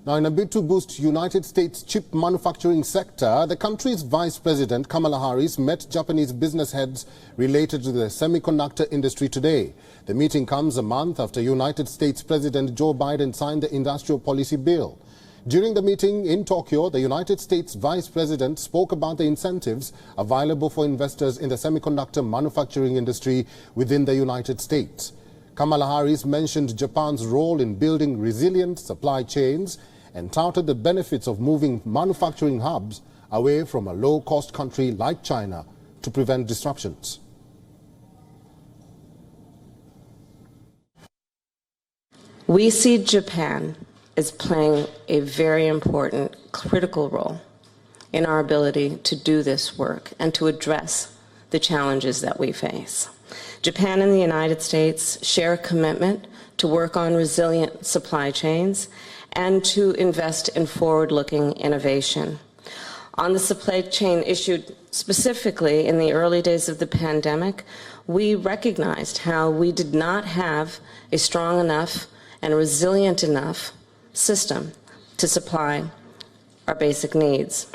Now, in a bid to boost United States chip manufacturing sector, the country's Vice President Kamala Harris met Japanese business heads related to the semiconductor industry today. The meeting comes a month after United States President Joe Biden signed the industrial policy bill. During the meeting in Tokyo, the United States Vice President spoke about the incentives available for investors in the semiconductor manufacturing industry within the United States. Kamala Harris mentioned Japan's role in building resilient supply chains and touted the benefits of moving manufacturing hubs away from a low-cost country like China to prevent disruptions. We see Japan as playing a very important, critical role in our ability to do this work and to address the challenges that we face. Japan and the United States share a commitment to work on resilient supply chains and to invest in forward-looking innovation. On the supply chain issue specifically, in the early days of the pandemic, we recognized how we did not have a strong enough and resilient enough system to supply our basic needs.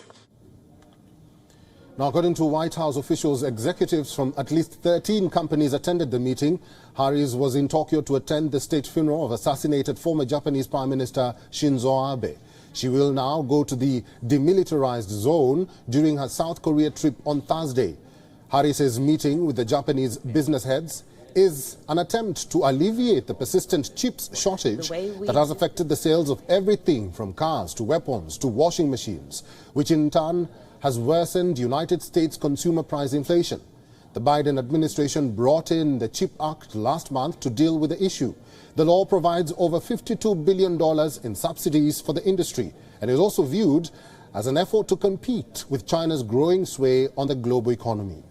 Now, according to White House officials, executives from at least 13 companies attended the meeting. Harris was in Tokyo to attend the state funeral of assassinated former Japanese Prime Minister Shinzo Abe. She will now go to the demilitarized zone during her South Korea trip on Thursday. Harris's meeting with the Japanese business heads is an attempt to alleviate the persistent chips shortage that has affected the sales of everything from cars to weapons to washing machines, which in turn has worsened United States consumer price inflation. The Biden administration brought in the CHIP Act last month to deal with the issue. The law provides over $52 billion in subsidies for the industry and is also viewed as an effort to compete with China's growing sway on the global economy.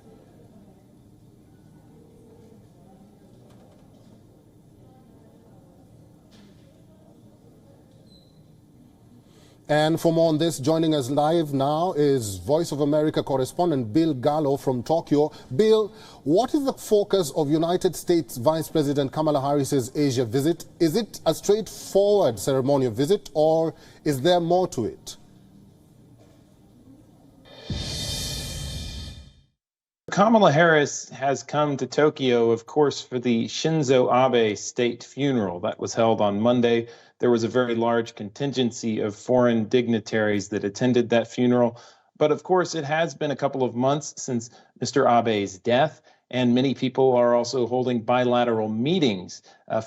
And for more on this, joining us live now is Voice of America correspondent Bill Gallo from Tokyo. Bill, what is the focus of United States Vice President Kamala Harris's Asia visit? Is it a straightforward ceremonial visit, or is there more to it? Kamala Harris has come to Tokyo, of course, for the Shinzo Abe state funeral that was held on Monday. There was a very large contingency of foreign dignitaries that attended that funeral. But of course, it has been a couple of months since Mr. Abe's death, and many people are also holding bilateral meetings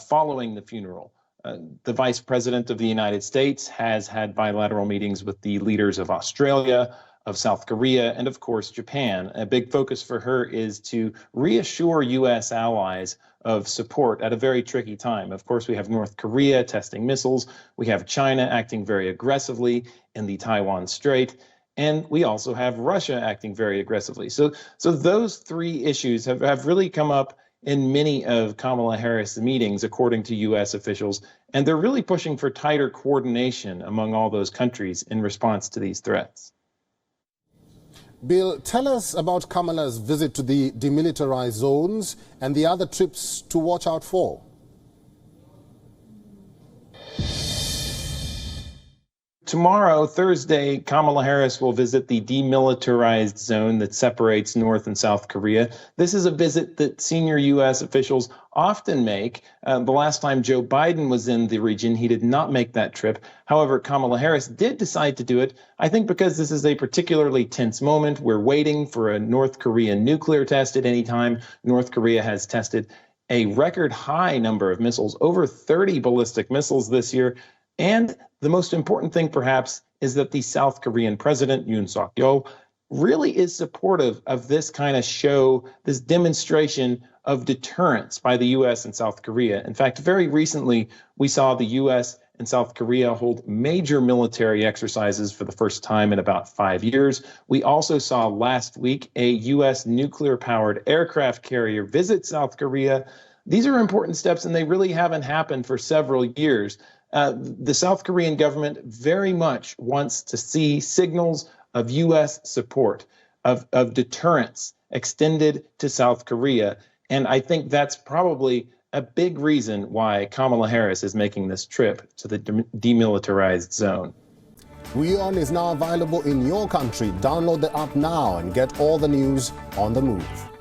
following the funeral. The Vice President of the United States has had bilateral meetings with the leaders of Australia, of South Korea, and of course, Japan. A big focus for her is to reassure U.S. allies of support at a very tricky time. Of course, we have North Korea testing missiles. We have China acting very aggressively in the Taiwan Strait. And we also have Russia acting very aggressively. So those three issues have really come up in many of Kamala Harris' meetings, according to U.S. officials. And they're really pushing for tighter coordination among all those countries in response to these threats. Bill, tell us about Kamala's visit to the demilitarized zones and the other trips to watch out for. Tomorrow, Thursday, Kamala Harris will visit the demilitarized zone that separates North and South Korea. This is a visit that senior U.S. officials often make. The last time Joe Biden was in the region, he did not make that trip. However, Kamala Harris did decide to do it, I think because this is a particularly tense moment. We're waiting for a North Korean nuclear test at any time. North Korea has tested a record high number of missiles, over 30 ballistic missiles this year. And the most important thing, perhaps, is that the South Korean president, Yoon Suk-yeol, really is supportive of this kind of show, this demonstration of deterrence by the U.S. and South Korea. In fact, very recently, we saw the U.S. and South Korea hold major military exercises for the first time in about 5 years. We also saw last week a U.S. nuclear-powered aircraft carrier visit South Korea. These are important steps, and they really haven't happened for several years. The South Korean government very much wants to see signals of U.S. support, of deterrence extended to South Korea. And I think that's probably a big reason why Kamala Harris is making this trip to the demilitarized zone. WION is now available in your country. Download the app now and get all the news on the move.